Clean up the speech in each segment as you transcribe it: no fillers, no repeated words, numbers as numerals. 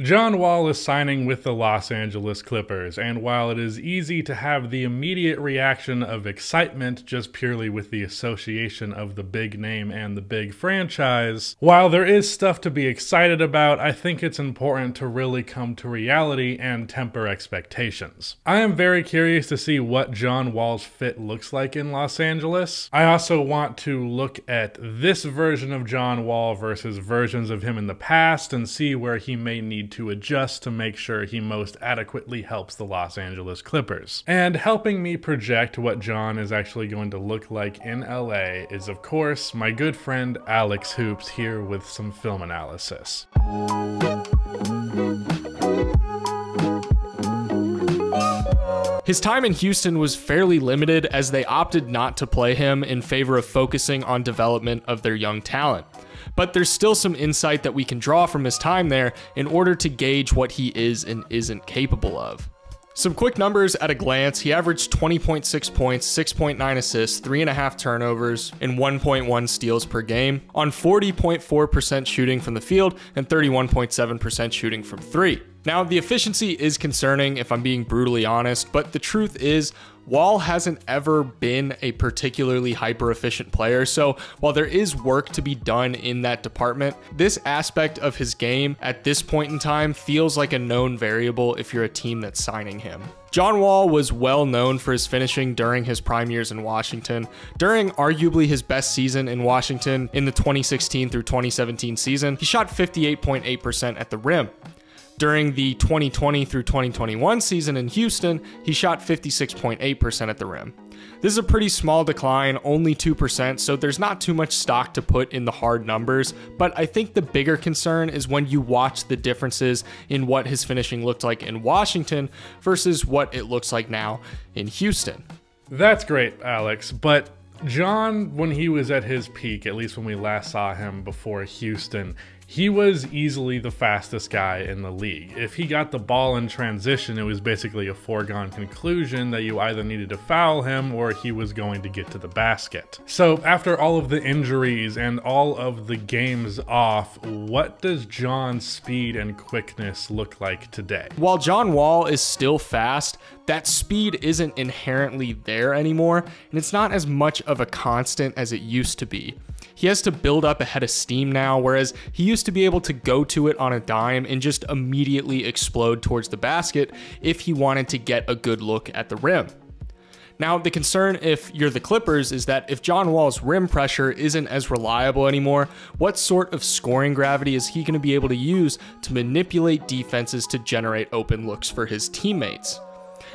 John Wall is signing with the Los Angeles Clippers, and while it is easy to have the immediate reaction of excitement just purely with the association of the big name and the big franchise, while there is stuff to be excited about, I think it's important to really come to reality and temper expectations. I am very curious to see what John Wall's fit looks like in Los Angeles. I also want to look at this version of John Wall versus versions of him in the past and see where he may need to adjust to make sure he most adequately helps the Los Angeles Clippers. And helping me project what John is actually going to look like in LA is, of course, my good friend Alex Hoops here with some film analysis. His time in Houston was fairly limited as they opted not to play him in favor of focusing on development of their young talent. But there's still some insight that we can draw from his time there in order to gauge what he is and isn't capable of. Some quick numbers at a glance: he averaged 20.6 points, 6.9 assists, 3.5 turnovers, and 1.1 steals per game on 40.4% shooting from the field and 31.7% shooting from three. Now, the efficiency is concerning if I'm being brutally honest, but the truth is Wall hasn't ever been a particularly hyper-efficient player, so while there is work to be done in that department, this aspect of his game at this point in time feels like a known variable if you're a team that's signing him. John Wall was well known for his finishing during his prime years in Washington. During arguably his best season in Washington in the 2016 through 2017 season, he shot 58.8% at the rim. During the 2020 through 2021 season in Houston, he shot 56.8% at the rim. This is a pretty small decline, only 2%, so there's not too much stock to put in the hard numbers, but I think the bigger concern is when you watch the differences in what his finishing looked like in Washington versus what it looks like now in Houston. That's great, Alex, but John, when he was at his peak, at least when we last saw him before Houston, he was easily the fastest guy in the league. If he got the ball in transition, it was basically a foregone conclusion that you either needed to foul him or he was going to get to the basket. So after all of the injuries and all of the games off, what does John's speed and quickness look like today? While John Wall is still fast, that speed isn't inherently there anymore, and it's not as much of a constant as it used to be. He has to build up a head of steam now, whereas he used to be able to go to it on a dime and just immediately explode towards the basket if he wanted to get a good look at the rim. Now, the concern if you're the Clippers is that if John Wall's rim pressure isn't as reliable anymore, what sort of scoring gravity is he going to be able to use to manipulate defenses to generate open looks for his teammates?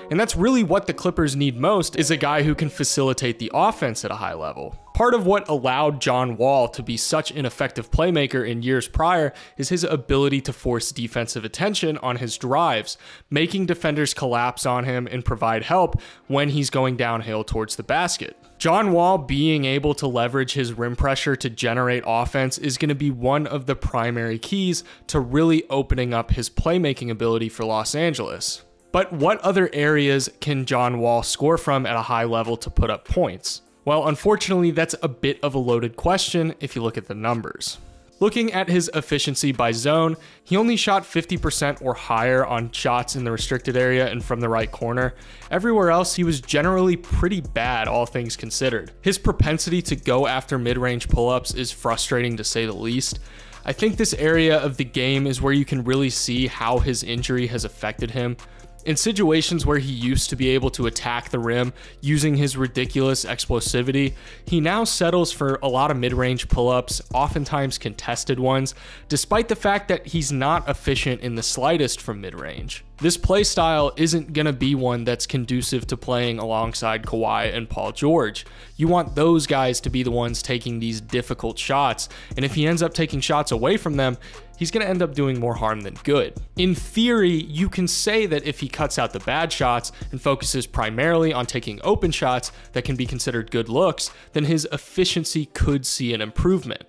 And that's really what the Clippers need most, is a guy who can facilitate the offense at a high level. Part of what allowed John Wall to be such an effective playmaker in years prior is his ability to force defensive attention on his drives, making defenders collapse on him and provide help when he's going downhill towards the basket. John Wall being able to leverage his rim pressure to generate offense is going to be one of the primary keys to really opening up his playmaking ability for Los Angeles. But what other areas can John Wall score from at a high level to put up points? Well, unfortunately, that's a bit of a loaded question if you look at the numbers. Looking at his efficiency by zone, he only shot 50% or higher on shots in the restricted area and from the right corner. Everywhere else, he was generally pretty bad, all things considered. His propensity to go after mid-range pull-ups is frustrating to say the least. I think this area of the game is where you can really see how his injury has affected him. In situations where he used to be able to attack the rim using his ridiculous explosivity, he now settles for a lot of mid-range pull-ups, oftentimes contested ones, despite the fact that he's not efficient in the slightest from mid-range. This play style isn't going to be one that's conducive to playing alongside Kawhi and Paul George. You want those guys to be the ones taking these difficult shots, and if he ends up taking shots away from them, he's going to end up doing more harm than good. In theory, you can say that if he cuts out the bad shots and focuses primarily on taking open shots that can be considered good looks, then his efficiency could see an improvement.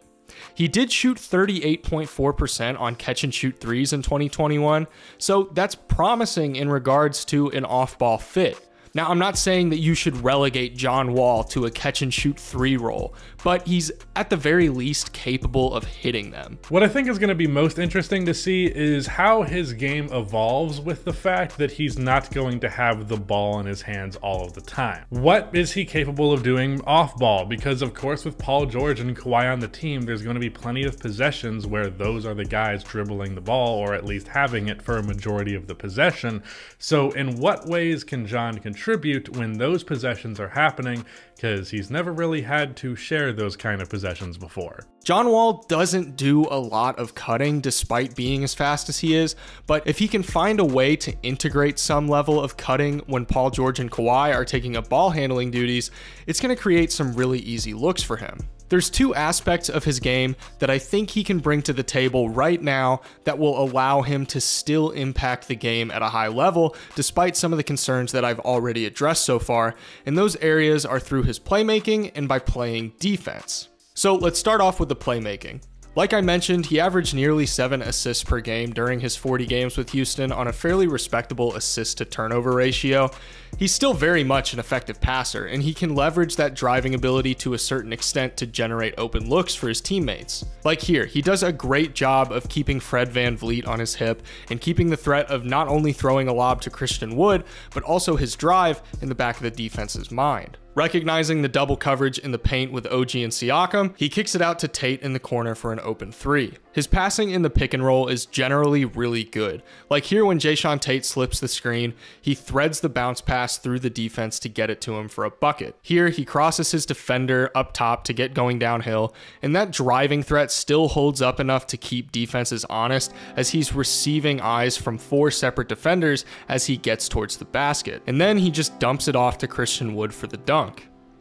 He did shoot 38.4% on catch and shoot threes in 2021, so that's promising in regards to an off-ball fit. Now, I'm not saying that you should relegate John Wall to a catch-and-shoot 3 role, but he's at the very least capable of hitting them. What I think is going to be most interesting to see is how his game evolves with the fact that he's not going to have the ball in his hands all of the time. What is he capable of doing off ball? Because of course with Paul George and Kawhi on the team, there's going to be plenty of possessions where those are the guys dribbling the ball, or at least having it for a majority of the possession. So in what ways can John contribute when those possessions are happening? Because he's never really had to share those kind of possessions before. John Wall doesn't do a lot of cutting despite being as fast as he is, but if he can find a way to integrate some level of cutting when Paul George and Kawhi are taking up ball handling duties, it's going to create some really easy looks for him. There's 2 aspects of his game that I think he can bring to the table right now that will allow him to still impact the game at a high level, despite some of the concerns that I've already addressed so far, and those areas are through his playmaking and by playing defense. So let's start off with the playmaking. Like I mentioned, he averaged nearly 7 assists per game during his 40 games with Houston on a fairly respectable assist to turnover ratio. He's still very much an effective passer, and he can leverage that driving ability to a certain extent to generate open looks for his teammates. Like here, he does a great job of keeping Fred VanVleet on his hip and keeping the threat of not only throwing a lob to Christian Wood, but also his drive in the back of the defense's mind. Recognizing the double coverage in the paint with OG and Siakam, he kicks it out to Tate in the corner for an open 3. His passing in the pick and roll is generally really good. Like here when Jae'Sean Tate slips the screen, he threads the bounce pass through the defense to get it to him for a bucket. Here he crosses his defender up top to get going downhill, and that driving threat still holds up enough to keep defenses honest as he's receiving eyes from 4 separate defenders as he gets towards the basket. And then he just dumps it off to Christian Wood for the dunk.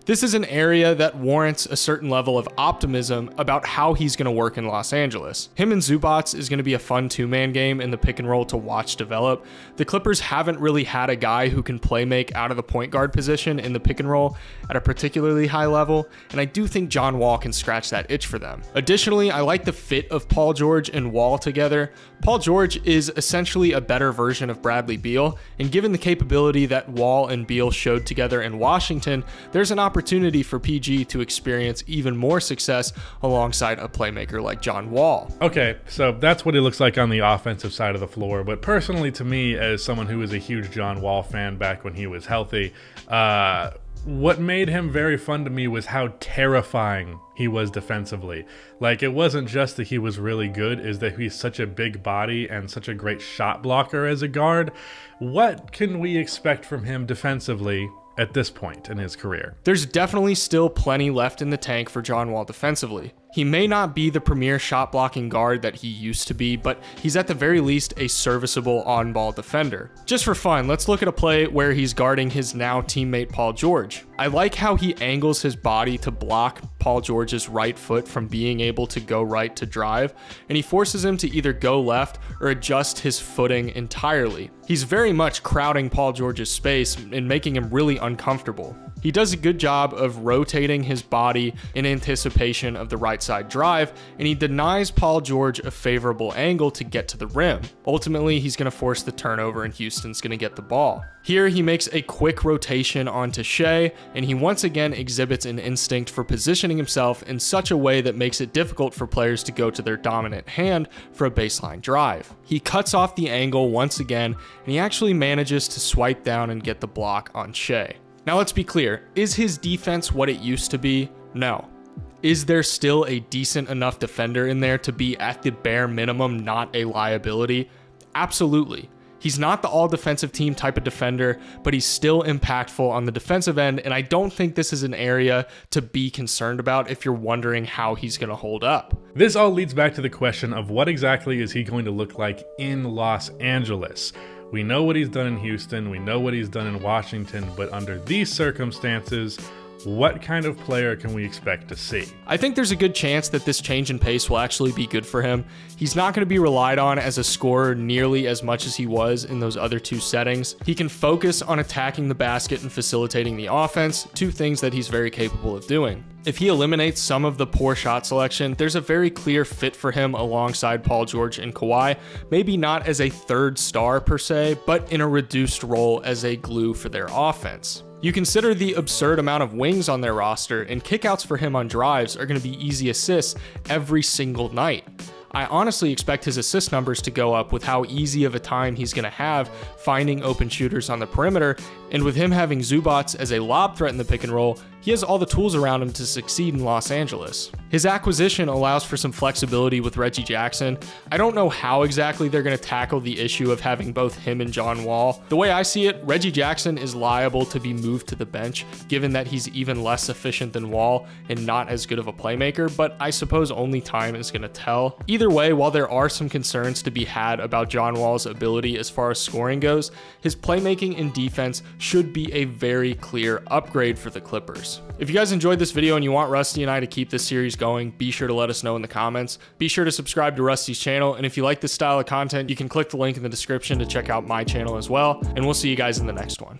This is an area that warrants a certain level of optimism about how he's going to work in Los Angeles. Him and Zubats is going to be a fun 2-man game in the pick and roll to watch develop. The Clippers haven't really had a guy who can play make out of the point guard position in the pick and roll at a particularly high level, and I do think John Wall can scratch that itch for them. Additionally, I like the fit of Paul George and Wall together. Paul George is essentially a better version of Bradley Beal, and given the capability that Wall and Beal showed together in Washington, there's an opportunity for PG to experience even more success alongside a playmaker like John Wall. Okay, so that's what he looks like on the offensive side of the floor, but personally to me, as someone who was a huge John Wall fan back when he was healthy, what made him very fun to me was how terrifying he was defensively. Like, it wasn't just that he was really good, is that he's such a big body and such a great shot blocker as a guard. What can we expect from him defensively at this point in his career? There's definitely still plenty left in the tank for John Wall defensively. He may not be the premier shot blocking guard that he used to be, but he's at the very least a serviceable on-ball defender. Just for fun, let's look at a play where he's guarding his now teammate Paul George. I like how he angles his body to block Paul George's right foot from being able to go right to drive, and he forces him to either go left or adjust his footing entirely. He's very much crowding Paul George's space and making him really uncomfortable. He does a good job of rotating his body in anticipation of the right side drive, and he denies Paul George a favorable angle to get to the rim. Ultimately, he's going to force the turnover and Houston's going to get the ball. Here, he makes a quick rotation onto Shea, and he once again exhibits an instinct for positioning himself in such a way that makes it difficult for players to go to their dominant hand for a baseline drive. He cuts off the angle once again, and he actually manages to swipe down and get the block on Shea. Now let's be clear, is his defense what it used to be? No. Is there still a decent enough defender in there to be at the bare minimum not a liability? Absolutely. He's not the all-defensive team type of defender, but he's still impactful on the defensive end, and I don't think this is an area to be concerned about if you're wondering how he's going to hold up. This all leads back to the question of what exactly is he going to look like in Los Angeles? We know what he's done in Houston, we know what he's done in Washington, but under these circumstances, What kind of player can we expect to see? I think there's a good chance that this change in pace will actually be good for him. He's not going to be relied on as a scorer nearly as much as he was in those other two settings. He can focus on attacking the basket and facilitating the offense, two things that he's very capable of doing. If he eliminates some of the poor shot selection, there's a very clear fit for him alongside Paul George and Kawhi, maybe not as a third star per se, but in a reduced role as a glue for their offense. You consider the absurd amount of wings on their roster, and kickouts for him on drives are going to be easy assists every single night. I honestly expect his assist numbers to go up with how easy of a time he's going to have finding open shooters on the perimeter, and with him having Zubats as a lob threat in the pick and roll, he has all the tools around him to succeed in Los Angeles. His acquisition allows for some flexibility with Reggie Jackson. I don't know how exactly they're going to tackle the issue of having both him and John Wall. The way I see it, Reggie Jackson is liable to be moved to the bench, given that he's even less efficient than Wall and not as good of a playmaker, but I suppose only time is going to tell. Either way, while there are some concerns to be had about John Wall's ability as far as scoring goes, his playmaking and defense should be a very clear upgrade for the Clippers. If you guys enjoyed this video and you want Rusty and I to keep this series going, be sure to let us know in the comments. Be sure to subscribe to Rusty's channel, and if you like this style of content, you can click the link in the description to check out my channel as well, and we'll see you guys in the next one.